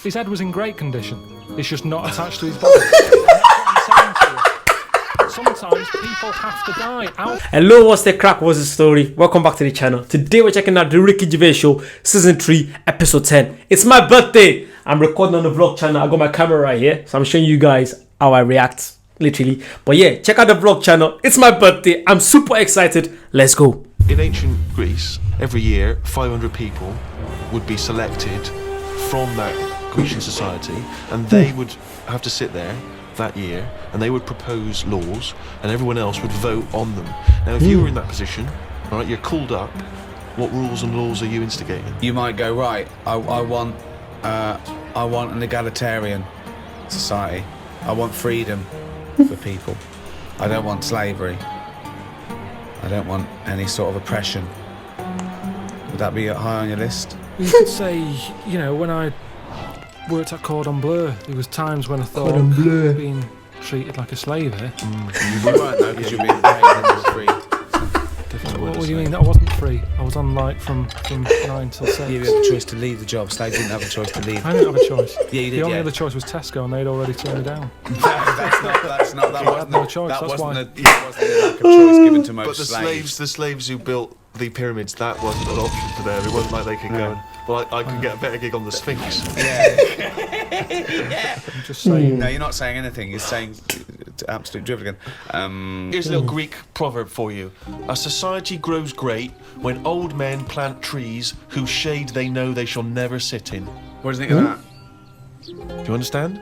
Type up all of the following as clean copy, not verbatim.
His head was in great condition. It's just not attached to his body. That's what I'm saying to you. Sometimes people have to die. Hello, what's the crack? What's the story? Welcome back to the channel. Today we're checking out the Ricky Gervais Show, Season 3, Episode 10. It's my birthday. I'm recording on the vlog channel. I got my camera right here, so I'm showing you guys how I react, literally. But yeah, check out the vlog channel. It's my birthday. I'm super excited. Let's go. In ancient Greece, every year 500 people would be selected from that Grecian society, and they would have to sit there that year and they would propose laws and everyone else would vote on them. Now if you were in that position, all right, you're called up, what rules and laws are you instigating? You might go, right, I want an egalitarian society. I want freedom for people. I don't want slavery. I don't want any sort of oppression. Would that be high on your list? You could say, you know, when I worked at Cordon Bleu, there was times when I thought being treated like a slave here. You weren't though, because you're being paid and you're free. What do you mean? I wasn't free. I was on like from 9 till 6. You had a choice to leave the job. Slaves didn't have a choice to leave. I didn't have a choice. Yeah, you did. The only other choice was Tesco, and they'd already turned me down. That wasn't no choice. That That's wasn't why. A lack of choice given to most But slaves. the slaves who built the pyramids, that wasn't an option for them. It wasn't like they could go and, well, I could get a better gig on the Sphinx. Yeah. I'm just saying. No, you're not saying anything. You're saying absolute drivel again. Here's a little Greek proverb for you. A society grows great when old men plant trees whose shade they know they shall never sit in. What do you think of that? Do you understand?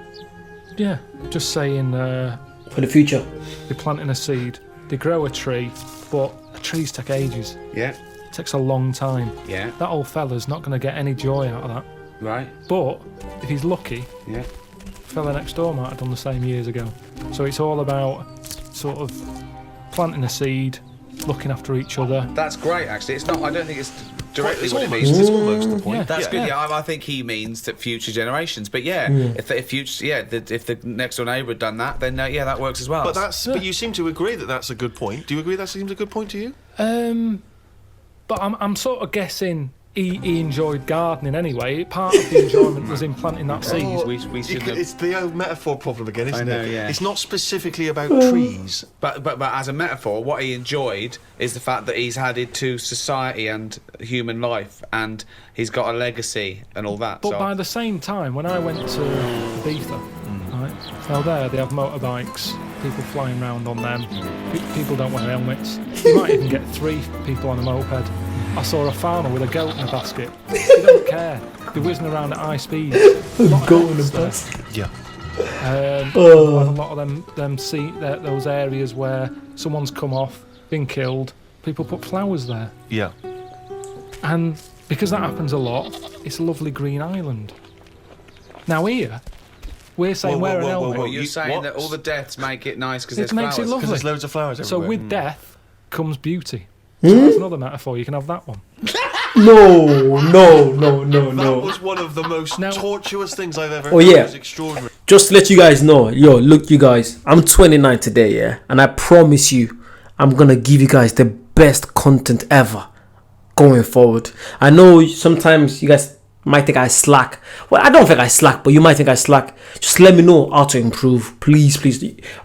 Yeah, just saying. For the future. They're planting a seed. They grow a tree, but trees take ages. Yeah. It takes a long time. Yeah. That old fella's not going to get any joy out of that. Right. But if he's lucky, Yeah. fella next door might have done the same years ago. So it's all about sort of planting a seed, looking after each other. That's great, actually. It's not. I don't think it's directly It's what it almost, means. it's almost the point. Yeah. That's good. Yeah, I think he means that future generations. But yeah, if the next door neighbour had done that, then yeah, that works as well. But you seem to agree that that's a good point. Do you agree that seems a good point to you? But I'm sort of guessing he enjoyed gardening anyway. Part of the enjoyment was in planting that seed. we should have. It's the old metaphor problem again, isn't I know, it? yeah. It's not specifically about trees. But as a metaphor, what he enjoyed is the fact that he's added to society and human life, and he's got a legacy and all that. But by the same time, when I went to Ibiza, right, now there they have motorbikes, people flying around on them. People don't wear helmets. You might even get 3 people on a moped. I saw a farmer with a goat in a basket. They don't care. They're whizzing around at high speed. Goat in a basket. Yeah. A lot of those areas where someone's come off, been killed, people put flowers there. Yeah. And because that happens a lot, it's a lovely green island. Now here, we're saying wear an helmet. Well, you're saying that all the deaths make it nice because there's It makes flowers. it lovely. Because there's loads of flowers So everywhere. with death comes beauty. So that's another metaphor. You can have that one. No. That was one of the most tortuous things I've ever heard. Yeah. It was extraordinary. Just to let you guys know, look you guys, I'm 29 today, yeah? And I promise you, I'm gonna give you guys the best content ever going forward. I know sometimes you guys might think I slack. Well, I don't think I slack, but you might think I slack. Just let me know how to improve. Please.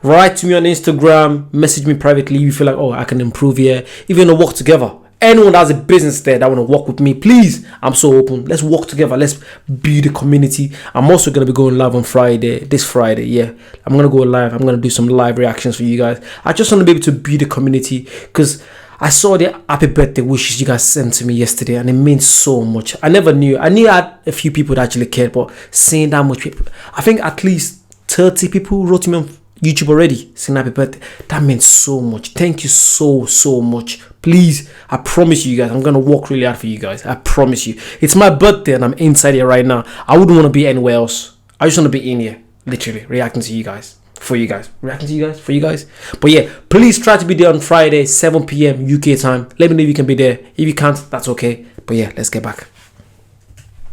Write to me on Instagram, message me privately if you feel like, oh, I can improve here. Even to work together. Anyone that has a business there that want to work with me, please, I'm so open. Let's work together. Let's build a community. I'm also going to be going live on this Friday, yeah. I'm going to go live. I'm going to do some live reactions for you guys. I just want to be able to build a community because I saw the happy birthday wishes you guys sent to me yesterday and it means so much. I never knew. I knew I had a few people that actually cared, but seeing that much people, I think at least 30 people wrote to me on YouTube already saying happy birthday. That means so much. Thank you so much. Please, I promise you guys, I'm gonna work really hard for you guys. I promise you. It's my birthday and I'm inside here right now. I wouldn't want to be anywhere else. I just want to be in here, literally reacting to you guys. For you guys, reacting to you guys, for you guys. But yeah, please try to be there on Friday, 7 p.m. UK time. Let me know if you can be there. If you can't, that's okay. But yeah, let's get back.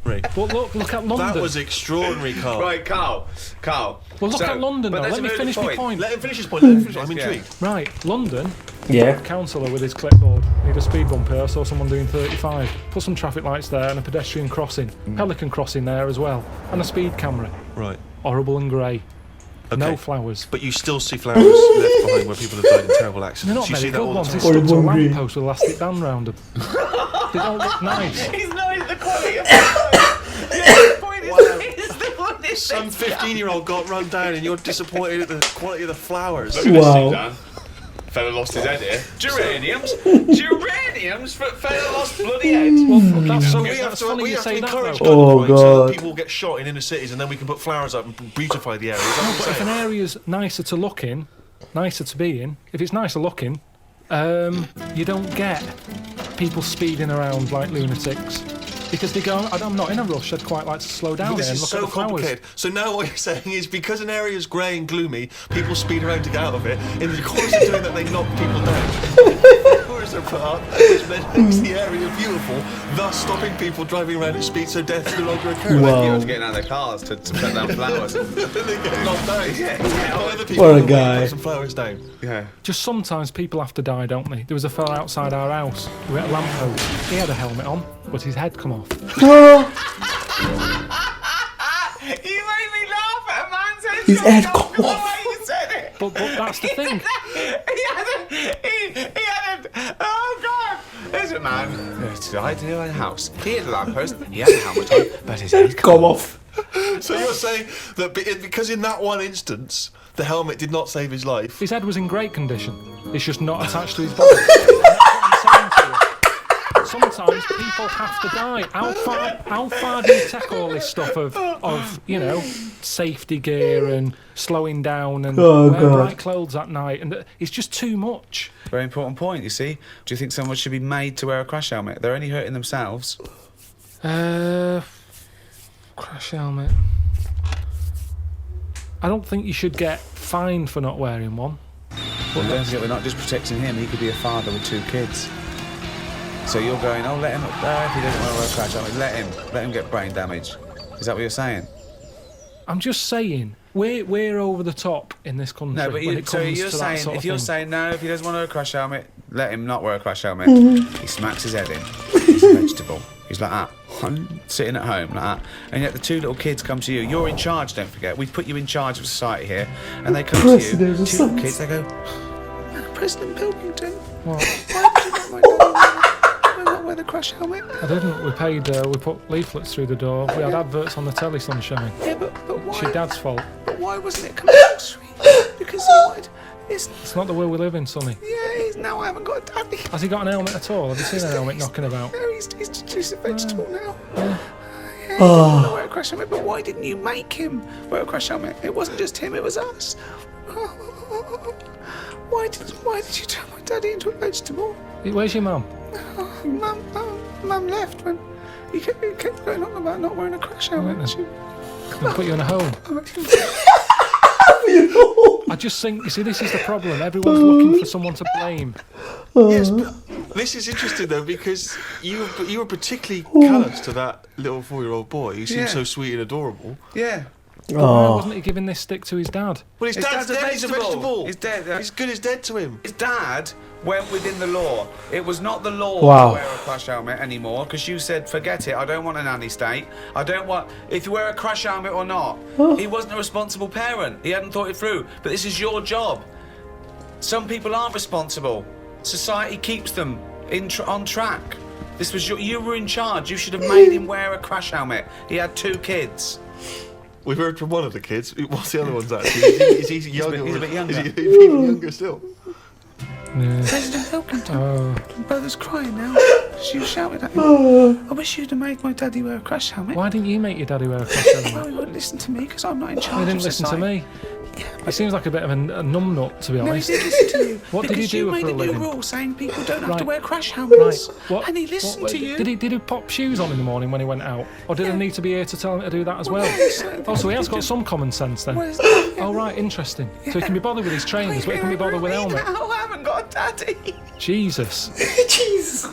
But look at London. That was extraordinary, Carl. Right, Carl. Well, look at London, though. there's Let me a finish my point. Let him finish his point. I'm intrigued. Right, London. Yeah. Councillor with his clipboard. Need a speed bump here. I saw someone doing 35. Put some traffic lights there and a pedestrian crossing. Pelican crossing there as well. And a speed camera. Right. Horrible and grey. Okay. No flowers. But you still see flowers left behind where people have died in terrible accidents. They're not you very see that good all ones. the They time. stuck to a lamppost with elastic band round them. They don't look nice. He's not the quality of the point is the point is Some 15-year-old got run down and you're disappointed at the quality of the flowers. Wow. Fella lost his head here. Geraniums, but fella lost bloody head. So we have to encourage gun Oh, crime so God. that people get shot in inner cities and then we can put flowers up and beautify the area. Is that No, what but you're if an saying? area's nicer to look in, nicer to be in, if it's nicer looking, you don't get people speeding around like lunatics. Because they go, I'm not in a rush, I'd quite like to slow down This here and is look so at the flowers. complicated. So now what you're saying is because an area is grey and gloomy, people speed around to get out of it. In the course of doing that, they knock people down. Flowers are put up, which makes the area beautiful, thus stopping people driving around at speed so deaths no longer occur. Wow. Everyone's getting out of their cars to put down flowers. Then they get knocked down. Other people What a will guy. put some flowers down. Yeah. Just sometimes people have to die, don't they? There was a fella outside our house who had a lamppost. He had a helmet on, but his head come off. You made me laugh at a man's head. His head come The off. way you said it. But that's the thing. He had a, oh God. There's a man who died in a house. He had a lamppost, he had a helmet on, but his head Come off. So you're saying that because in that one instance, the helmet did not save his life. His head was in great condition. It's just not attached to his body. That's what I'm saying to you. Sometimes people have to die. How far do you take all this stuff of safety gear and slowing down and wearing bright clothes at night? And it's just too much. Very important point, you see. Do you think someone should be made to wear a crash helmet? They're only hurting themselves. Crash helmet. I don't think you should get fined for not wearing one. But don't forget, we're not just protecting him. He could be a father with 2 kids. So you're going, oh, let him up there if he doesn't want to wear a crash helmet. Let him get brain damage. Is that what you're saying? I'm just saying we're over the top in this country. No, but when it comes you're to that saying sort of if you're thing. saying no, if he doesn't want to wear a crash helmet, let him not wear a crash helmet. He smacks his head in. He's a vegetable. He's like that, sitting at home like that. And yet the 2 little kids come to you. You're in charge. Don't forget, we've put you in charge of society here. And they come to you. 2 little kids. They go, President Pilkington. What? Why would you not wear the crash helmet? I didn't. We paid. We put leaflets through the door. We had adverts on the telly, sunshine. Yeah, but why? It's your dad's fault. But why wasn't it compulsory? Because he wanted. It's not the way we live in, Sonny. Yeah, now I haven't got a daddy. Has he got an helmet at all? Have you seen a helmet knocking about? No, he's a vegetable now. Yeah. Yeah, he didn't want to wear a crash helmet, but why didn't you make him wear a crash helmet? It wasn't just him, it was us. Why did you turn my daddy into a vegetable? Where's your mum? Mum left when he kept going on about not wearing a crash helmet. They'll put you in a home. I just think, you see, this is the problem. Everyone's looking for someone to blame. Yes, but this is interesting though because you were particularly callous to that little 4-year-old boy who seemed so sweet and adorable. Yeah. But why wasn't he giving this stick to his dad? Well, his dad's dead. He's a vegetable. He's dead. He's good as dead to him. His dad went within the law. It was not the law to wear a crash helmet anymore because you said, forget it, I don't want a nanny state. I don't want, if you wear a crash helmet or not. He wasn't a responsible parent. He hadn't thought it through. But this is your job. Some people aren't responsible. Society keeps them on track. This was you were in charge. You should have made him wear a crash helmet. He had 2 kids. We've heard from one of the kids. What's the other one's actually? Is he younger? He's a bit younger. Is he even younger still? Yeah. President Pilkington. Oh. Brother's crying now. She was shouting at him. I wish you'd have made my daddy wear a crash helmet. Why didn't you make your daddy wear a crash Well, helmet? he wouldn't listen to me because I'm not in charge. He didn't of listen to society. me. He seems like a bit of a numbnut, to be No, he honest. did listen to you. What did he because do you for made a a new living? rule saying people don't have Right. to wear crash helmets. What? And he listened to you. Did he pop shoes on in the morning when he went out? Or did I need to be here to tell him to do that as well? Oh, so he has got some common sense then. Where's that? Oh, right, interesting. So he can be bothered with his trainers, but he can be bothered with helmet. I haven't got a daddy. Jesus. Jesus.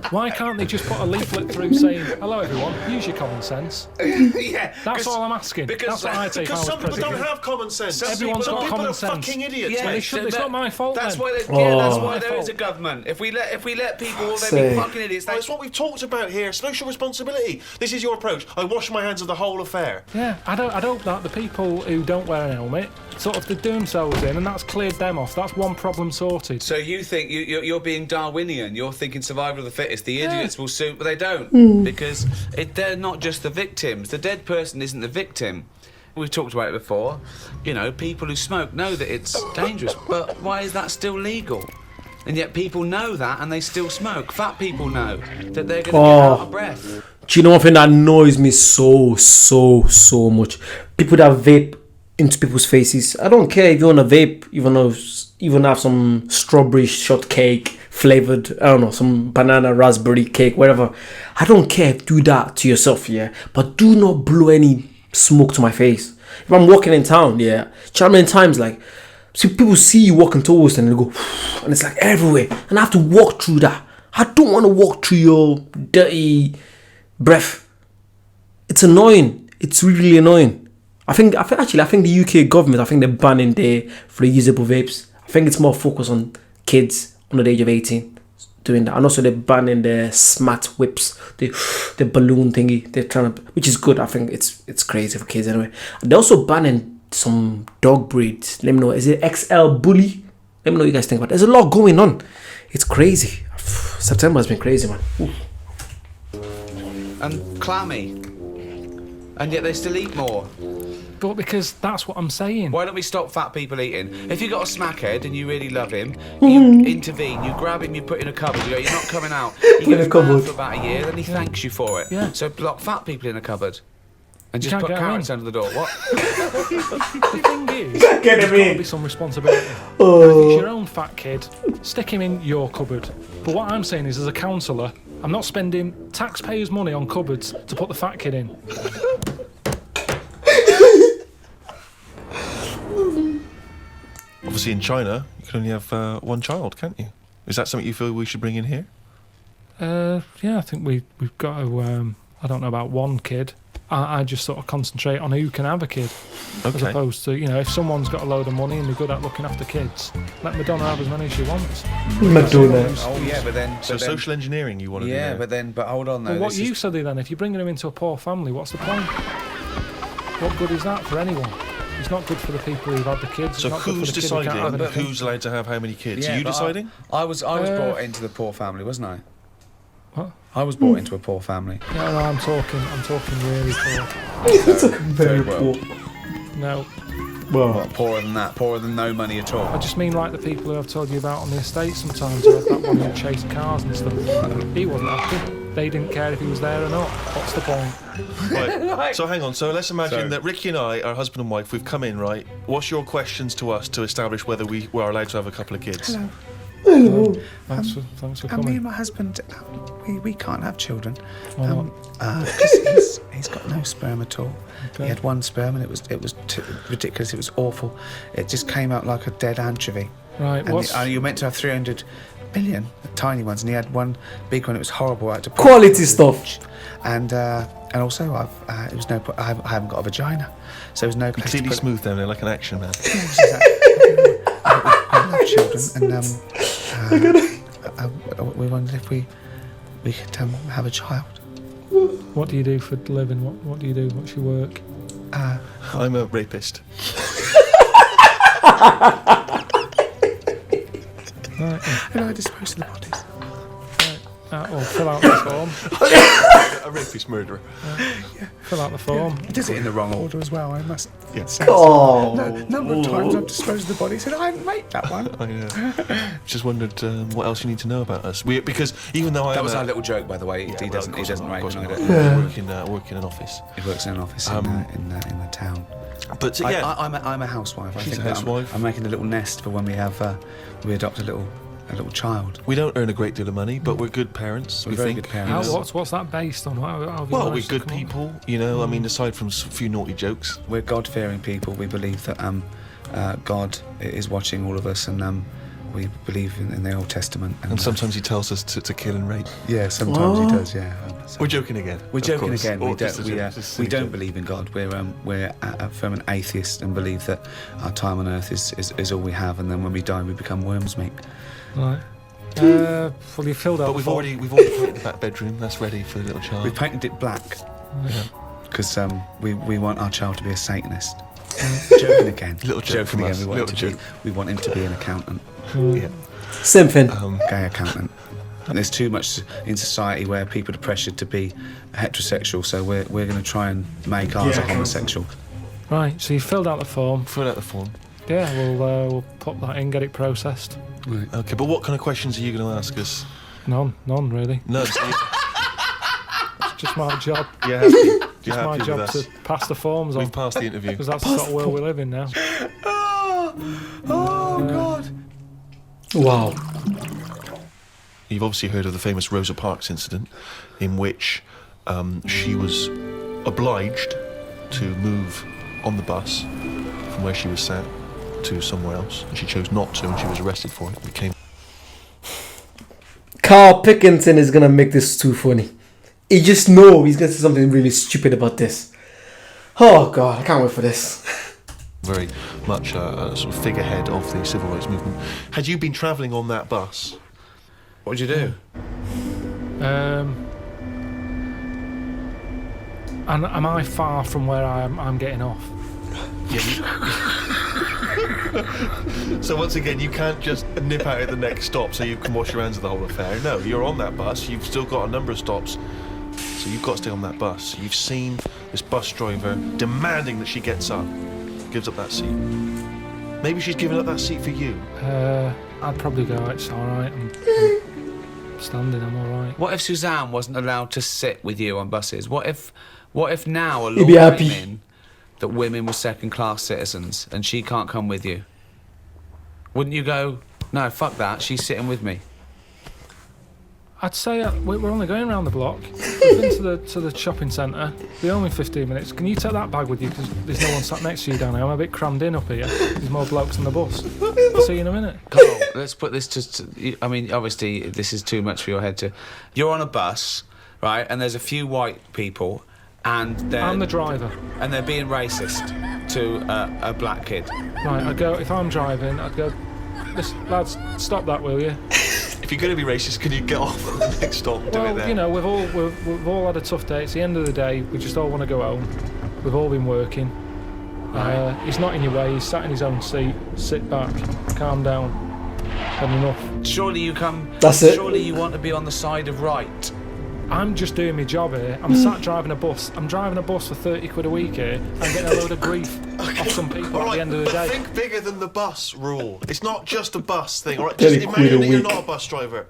Why can't they just put a leaflet through saying, "Hello everyone, use your common sense"? Yeah, That's all I'm asking. That's what I'd say if I Because was some people president. don't have common sense. Everyone's Some got people common are sense. fucking idiots, Yeah, mate. It's not my fault That's then. why. That's Oh. why there is a government. If we let people, all they Say. be fucking idiots. Well, it's what we've talked about here. Social responsibility. This is your approach. I wash my hands of the whole affair. Yeah, I'd hope that the people who don't wear an helmet sort of they do themselves in, and that's cleared them off. That's one problem sorted. So you think you're being Darwinian? You're thinking survival of the fittest. The idiots will suit, but they don't because they're not just the victims. The dead person isn't the victim. We've talked about it before. You know, people who smoke know that it's dangerous, but why is that still legal? And yet people know that and they still smoke. Fat people know that they're going to get out of breath. Do you know one thing that annoys me so much? People that vape into people's faces. I don't care if you want to vape, even have some strawberry shortcake flavored, I don't know, some banana raspberry cake, whatever. I don't care. Do that to yourself, yeah. But do not blow any smoke to my face. If I'm walking in town, yeah, do you know how many times like people see you walking towards them and they go, and it's like everywhere, and I have to walk through that. I don't want to walk through your dirty breath. It's annoying. It's really annoying. I think the UK government, I think they're banning their reusable vapes. I think it's more focused on kids under the age of 18 doing that, and also they're banning the smart whips, the balloon thingy. They're trying to, which is good. I think it's crazy for kids anyway. They're also banning some dog breeds. Let me know. Is it XL Bully? Let me know what you guys think about it. There's a lot going on. It's crazy. September has been crazy, man. Ooh. And clammy. And yet they still eat more. But because that's what I'm saying. Why don't we stop fat people eating? If you got a smackhead and you really love him, you intervene, you grab him, you put in a cupboard, you go, "You're not coming out." You in a get him cupboard. mad for about a year, then he thanks you for it. Yeah. So lock fat people in a cupboard. And just can't put get 'em carrots in. under the door. What? The thing is, Get there's him got to in. be some responsibility. And if it's your own fat kid, stick him in your cupboard. But what I'm saying is, as a counsellor, I'm not spending taxpayers' money on cupboards to put the fat kid in. Obviously, in China, you can only have one child, can't you? Is that something you feel we should bring in here? Yeah, I think we've got to. I don't know about one kid. I just sort of concentrate on who can have a kid, as Okay. opposed to, if someone's got a load of money and they're good at looking after kids, let Madonna have as many as she wants. Madonna. Oh yeah, but then. So social engineering you want to do Yeah, there. but hold on though. Well, what this you is- said then, if you're bringing them into a poor family, what's the point? What good is that for anyone? It's not good for the people who've had the kids. So it's not good for who's the kid who can't have deciding anything. who's allowed to have how many kids? Yeah, Are you but deciding? I was brought into the poor family, wasn't I? What? I was brought into a poor family. Yeah, no, I'm talking really poor. Very Third poor. world. No, Well, What, poorer than that? Poorer than no money at all? I just mean like the people who I've told you about on the estate sometimes, who had that one who chased cars and stuff. He wasn't happy. They didn't care if he was there or not. What's the point? Right. So hang on. So let's imagine So- that Ricky and I are husband and wife. We've come in, right? What's your questions to us to establish whether we are allowed to have a couple of kids? Thanks for And me coming. and my husband, we can't have children. Why not? 'Cause he's got no sperm at all. Okay. He had one sperm and it was ridiculous. It was awful. It just came out like a dead anchovy. Right, And what's... you're meant to have 300 million tiny ones, and he had one big one. It was horrible. I had to put quality stuff. And also, it was no. I haven't got a vagina, so there was no place to Completely put smooth down there, like an action man. I love children, and we wondered if we could have a child. What do you do for a living? What do you do? What's your work? I'm a rapist. Right, And I dispose of the bodies. well, fill out the form. A rapist murderer. Fill out the form. He does it in the wrong order as well. I must say. Oh. Number of times I've disposed of the body. Said I hadn't raped that one. I just wondered what else you need to know about us. Because even though That was our little joke, by the way. He doesn't rape Work it. in an office. He works in an office in the town. But yeah, I'm a housewife. I She's think a that housewife. I'm making a little nest for when we have we adopt a little child. we don't earn a great deal of money, but we're good parents. We're we very think. good parents. What's that based on? How have you Well, we're managed to good come up- people, I mean, aside from a few naughty jokes. We're God-fearing people. We believe that God is watching all of us, and we believe in the Old Testament. And sometimes he tells us to kill and rape. Yeah, sometimes he does. Yeah. We're joking again. We're of joking course. again. Or We just don't. a- just a We silly don't joke. believe in God. We're a firm atheist and believe that our time on earth is all we have, and then when we die, we become worms, mate. Right. Well, you filled out. But the we've form. already painted the back bedroom. That's ready for the little child. We painted it black Yeah. because we want our child to be a Satanist. Joking again. Little joke from us. We want him to be an accountant, Yeah. Same thing. gay accountant. And there's too much in society where people are pressured to be heterosexual, so we're going to try and make ours a homosexual. Right. So you filled out the form. Fill out the form. Yeah. We'll put that in, get it processed. Right. Okay, but what kind of questions are you going to ask us? None really. No. It's just my job. You're happy. You're It's my happy with job us. to pass the forms on. We've passed the interview. Because that's the sort of world we live in now. Oh God. Wow. You've obviously heard of the famous Rosa Parks incident, in which she was obliged to move on the bus from where she was sat to somewhere else, and she chose not to, and she was arrested for it. It became Carl Pickinson is gonna make this too funny. He just know he's gonna say something really stupid about this. Oh God, I can't wait for this. very much a sort of figurehead of the civil rights movement. Had you been travelling on that bus? What did you do? And am I far from where I'm getting off? So once again, you can't just nip out at the next stop so you can wash your hands of the whole affair. No, you're on that bus. You've still got a number of stops, so you've got to stay on that bus. You've seen this bus driver demanding that she gets up, gives up that seat. Maybe she's given up that seat for you. I'd probably go, it's all right. I'm standing, I'm all right. What if Suzanne wasn't allowed to sit with you on buses? What if now a You'd be law happy. came in that women were second-class citizens and she can't come with you? Wouldn't you go, no, fuck that, she's sitting with me? I'd say we're only going around the block. We've been to the shopping centre. We're only 15 minutes. Can you take that bag with you? Because there's no one sat next to you down here. I'm a bit crammed in up here. There's more blokes on the bus. I'll see you in a minute. Carl, let's put this to... I mean, obviously, this is too much for your head to... You're on a bus, right, and there's a few white people, and they're... I'm the driver. And they're being racist to a black kid. Right, I'd go, if I'm driving, I'd go, listen, lads, stop that, will you? If you're going to be racist, can you get off at the next stop and do it Well, there? you know, we've all had a tough day. It's the end of the day. We just all want to go home. We've all been working. He's not in your way. He's sat in his own seat. Sit back. Calm down. Had enough. Surely you come... That's it. Surely you want to be on the side of right. I'm just doing my job here. I'm sat driving a bus. I'm driving a bus for 30 quid a week here. I'm getting a load of grief off some people All at right, the end of the but day. think bigger than the bus rule. It's not just a bus thing. All right, 30 just quid a imagine that you're week. not a bus driver.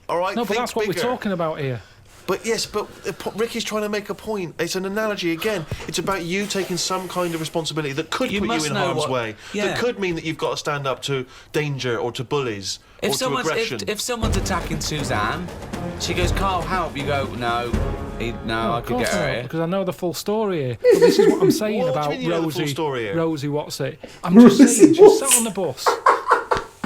All right, No, but think that's what bigger. we're talking about here. But yes, but Ricky's trying to make a point. It's an analogy again. It's about you taking some kind of responsibility that could You put you must in know harm's what- way. yeah. That could mean that you've got to stand up to danger or to bullies or to aggression. If someone's attacking Suzanne, she goes, Carl, help. You go, no, I Of could course get her not, here. because I know the full story here. But this is what I'm saying What do you about mean you know the full Rosie. story here? Rosie, what's it? I'm just Rosie saying, she what's sat on the bus.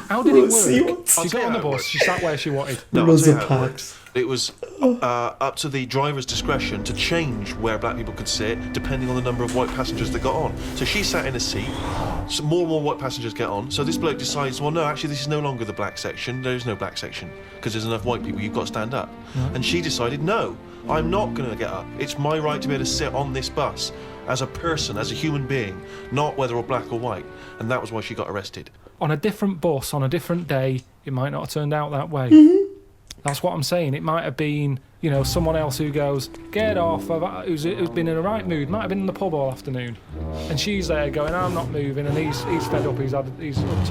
How did it Rosie work? what's- I'll She tell got you on the how it bus. works. She sat where she wanted. No, I'll Rosa tell you how it Parks. worked. It was up to the driver's discretion to change where black people could sit depending on the number of white passengers that got on. So she sat in a seat, so more and more white passengers get on. So this bloke decides, well, no, actually, this is no longer the black section. There is no black section because there's enough white people. You've got to stand up. And she decided, no, I'm not going to get up. It's my right to be able to sit on this bus as a person, as a human being, not whether or black or white. And that was why she got arrested. On a different bus, on a different day, it might not have turned out that way. That's what I'm saying. It might have been, you know, someone else who goes, get off, who's been in a right mood, might have been in the pub all afternoon. And she's there going, I'm not moving, and he's fed up, he's up to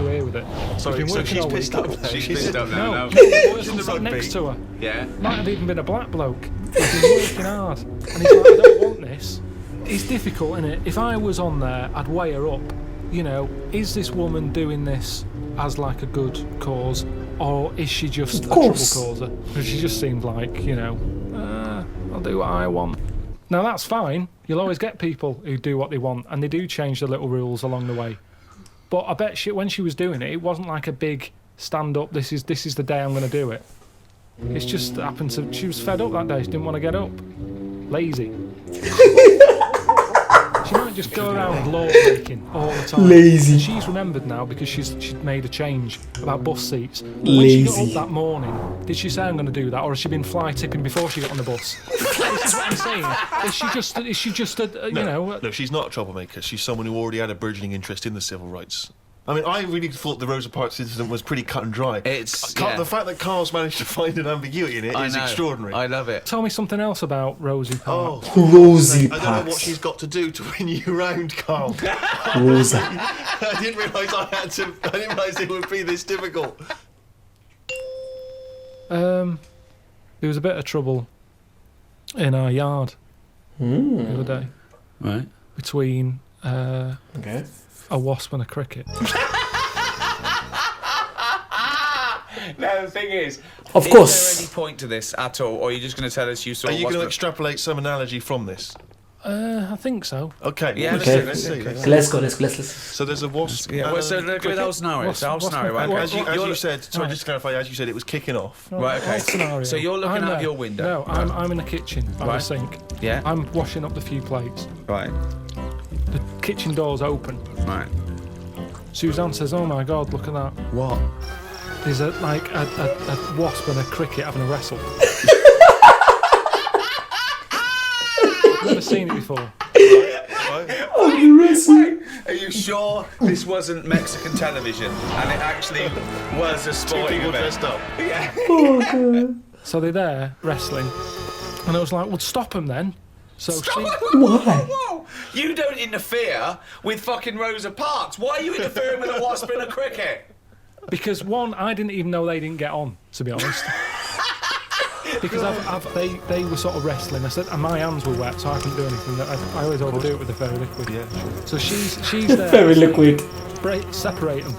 here with it. Sorry, been so working she's all pissed week. up now. She's pissed up now. No, no. the boy in the sat rugby. next to her. Yeah. Might have even been a black bloke. He's been working hard. And he's like, I don't want this. It's difficult, isn't it? If I was on there, I'd weigh her up. You know, is this woman doing this as like a good cause, or is she just a trouble course. causer? Because she just seemed like, you know, I'll do what I want. Now that's fine. You'll always get people who do what they want, and they do change the little rules along the way. But I bet when she was doing it, it wasn't like a big stand up. This is the day I'm going to do it. It's just happened to. She was fed up that day. She didn't want to get up. Lazy. She might just go around law breaking all the time. Lazy. And she's remembered now because she'd made a change about bus seats. When Lazy. she got up that morning, did she say I'm going to do that, or has she been fly tipping before she got on the bus? This is what I'm saying. Is she just a No, she's not a troublemaker. She's someone who already had a burgeoning interest in the civil rights. I mean, I really thought the Rosa Parks incident was pretty cut and dry. The fact that Carl's managed to find an ambiguity in it is extraordinary. I love it. Tell me something else about Rosie Parks. Rosie I don't know what Parks. she's got to do to win you round, Carl. Rosa. I didn't realise I didn't realise it would be this difficult. There was a bit of trouble in our yard the other day Right. between Okay. a wasp and a cricket. No, the thing is course. there any point to this at all, or are you just going to tell us you saw? Are you going to Wasp- extrapolate some analogy from this? I think so. Okay. Yeah, Okay. Let's see. Let's go. Let's. So there's a wasp. Yeah. Well, so and look at cricket. the whole scenario. What's- The whole what's scenario. my- Right? what- As you said, sorry, Right. just to clarify, as you said, it was kicking off. Right, okay. Whole scenario. So you're looking I'm out there. your window. No, I'm in the kitchen by the Right. sink. Yeah. I'm washing up the few plates. Right. The kitchen door's open. Right. Suzanne says, "Oh my God, look at that! What? There's a wasp and a cricket having a wrestle." I've never seen it before. Are you sure this wasn't Mexican television and it actually was a sporting People event? dressed up. So they're there wrestling, and I was like, "Well, stop them then." So Whoa! You don't interfere with fucking Rosa Parks. Why are you interfering with a wasp and a cricket? because one, I didn't even know they didn't get on, to be honest. Because they were sort of wrestling. I said, and my hands were wet, so I couldn't do anything. I always overdo it with the fairy liquid. Yeah, sure. So she's there. Very liquid. Separate them.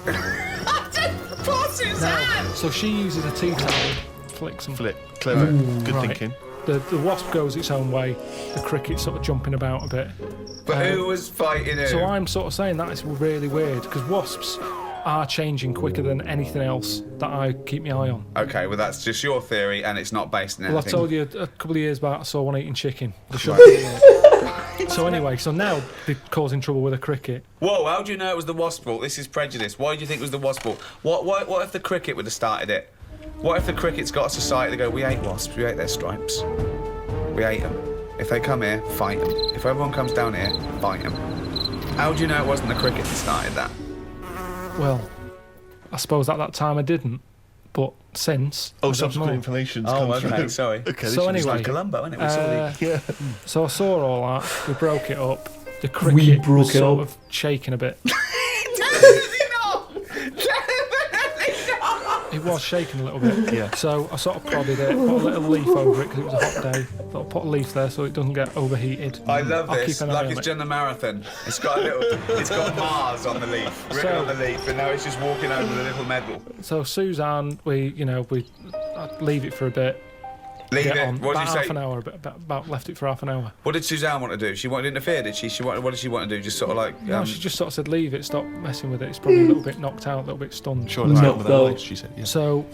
Now, so she uses a tea towel, flicks them. Flip. Clever. Good right. thinking. The wasp goes its own way. The cricket's sort of jumping about a bit. But who was fighting who? So I'm sort of saying that is really weird because wasps are changing quicker than anything else that I keep my eye on. Okay, well that's just your theory and it's not based on Well, I anything. told you a couple of years back I saw one eating chicken. They shouldn't be doing it. So anyway, so now they're causing trouble with a cricket. Whoa, how do you know it was the wasp fault? This is prejudice. Why do you think it was the wasp fault? What if the cricket would have started it? What if the cricket's got a society to go, we hate wasps, we hate their stripes. We hate them. If they come here, fight them. If everyone comes down here, fight them. How do you know it wasn't the cricket that started that? Well, I suppose at that time I didn't, but since I don't Subsequent know. information's Oh, come okay, through. sorry. Okay, So this is anyway, Columbo, isn't it? We saw the... yeah. So I saw all that. We broke it up. The cricket broke was it sort up. of shaking a bit. It was shaking a little bit. Yeah. So I sort of prodded it, put a little leaf over it because it was a hot day. Thought I'd put a leaf there so it doesn't get overheated. I love I'll this, keep an eye like on it's it. done the marathon. It's got Mars on the leaf, written So- on the leaf, and now it's just walking over the little medal. So Suzanne, I'd leave it for a bit. Leave Get it. on. What did About you half say? an hour. About left it for half an hour. What did Suzanne want to do? She wanted to interfere, did she? What did she want to do? Just sort of like... No, she just sort of said, leave it, stop messing with it. It's probably a little bit knocked out, a little bit stunned. Sure, let's No, get on with that no. later, she said. Yeah. So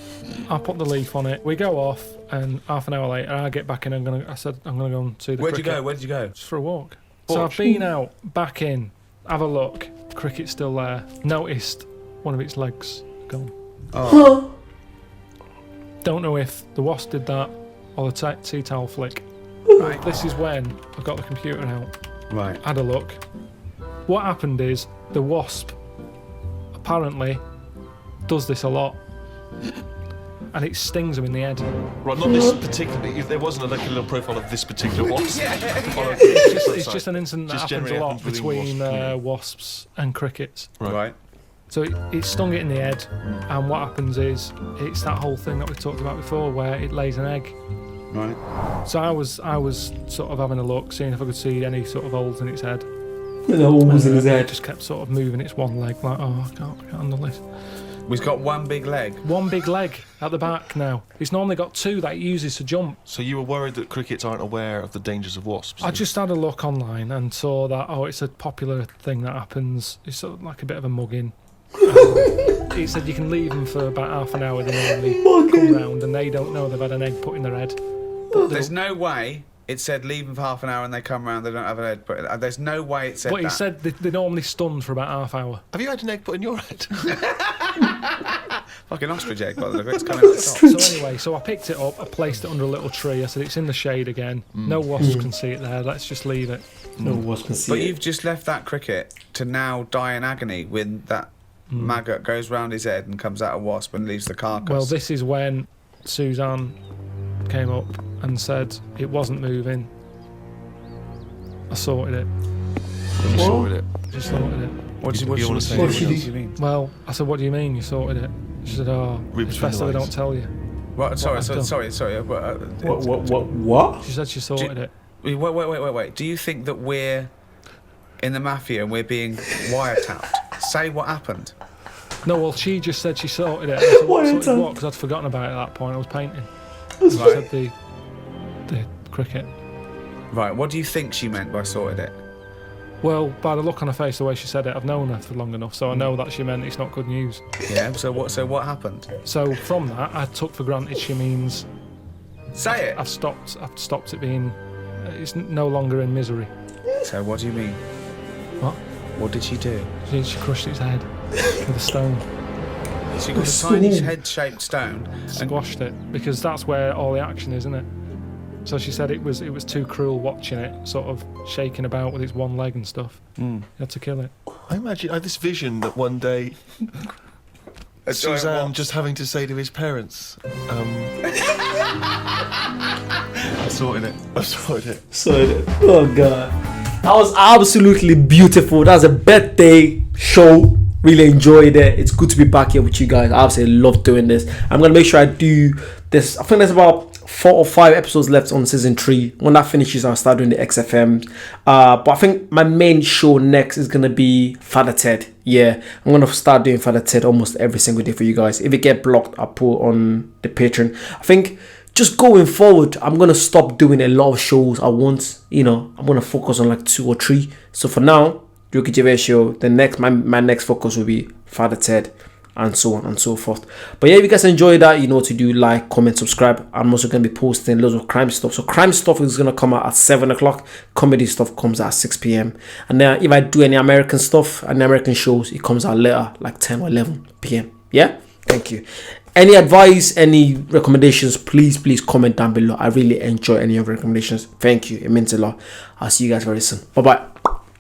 I put the leaf on it. We go off, and half an hour later, I get back in. I said, I'm going to go and see the Where'd you cricket. go? Where did you go? Just for a walk. So I've been out, back in, have a look. Cricket's still there. Noticed one of its legs gone. Oh. Don't know if the wasp did that or the tea towel flick. Right. This is when I got the computer out. Right. Had a look. What happened is the wasp apparently does this a lot, and it stings them in the head. Right, not this particular. If there wasn't a little profile of this particular wasp. It's just an incident that Just happens a generally lot happens within between wasp wasps and crickets. Right. So it stung it in the head, and what happens is it's that whole thing that we talked about before, where it lays an egg. Right. So I was sort of having a look, seeing if I could see any sort of holes in its head. The holes in his It head. just kept sort of moving its one leg, like, oh, I can't handle this. We've got one big leg. One big leg at the back now. It's normally got two that it uses to jump. So you were worried that crickets aren't aware of the dangers of wasps? I just had a look online and saw that, it's a popular thing that happens. It's sort of like a bit of a mugging. He said you can leave them for about half an hour. They normally come round, and they don't know they've had an egg put in their head. There's no way it said leave them for half an hour and they come round. They don't have an egg put. There's no way it said But that. he said they're normally stunned for about half hour. Have you had an egg put in your head? Fucking ostrich egg, by the look of it. It's coming at the top. So anyway, I picked it up. I placed it under a little tree. I said it's in the shade again. No wasps can see it there. Let's just leave it. No wasp can see But it. you've just left that cricket to now die in agony when that maggot goes round his head and comes out a wasp and leaves the carcass. Well, this is when Suzanne came up and said it wasn't moving. I sorted it. You sorted it. Just sorted it. What do you you wanna say? What did do she you mean? Well, I said, what do you mean you sorted it? She said, oh, Read it's between best the that I lines. don't tell you. What, sorry. I've done. Sorry. What? She said she sorted it. Wait. Do you think that we're in the mafia and we're being wiretapped? Say what happened. No, well, she just said she sorted it. I said, What sorted time? what? Because I'd forgotten about it at that point. I was painting. Right. She said the cricket. Right. What do you think she meant by sorted it? Well, by the look on her face, the way she said it, I've known her for long enough, so I know that she meant it's not good news. Yeah. So what happened? So from that, I took for granted she means Say it. I've stopped it being. It's no longer in misery. So what do you mean? What? What did she do? She crushed its head with a stone, She got a tiny head-shaped stone. squashed it, because that's where all the action is, isn't it? So she said it was too cruel watching it sort of shaking about with its one leg and stuff. You had to kill it. I imagine I had this vision that one day Suzanne just having to say to his parents, I sorted it. I sorted it. Oh god, that was absolutely beautiful. That's a birthday show. Really enjoyed it. It's good to be back here with you guys. I absolutely love doing this. I'm gonna make sure I do this. I think there's about 4 or 5 episodes left on season 3. When that finishes, I'll start doing the XFM. But I think my main show next is gonna be Father Ted. Yeah, I'm gonna start doing Father Ted almost every single day for you guys. If it get blocked, I'll put on the Patreon. I think just going forward, I'm gonna stop doing a lot of shows at once. You know, I'm gonna focus on like 2 or 3. So for now, Ricky Gervais show. The next, my next focus will be Father Ted, and so on and so forth. But yeah, if you guys enjoyed that, you know what to do. Like, comment, subscribe. I'm also going to be posting loads of crime stuff. So crime stuff is going to come out at 7 o'clock. Comedy stuff comes out at 6 p.m. And then if I do any American stuff and American shows, it comes out later, like 10 or 11 p.m. Yeah? Thank you. Any advice, any recommendations, please comment down below. I really enjoy any of your recommendations. Thank you. It means a lot. I'll see you guys very soon. Bye-bye.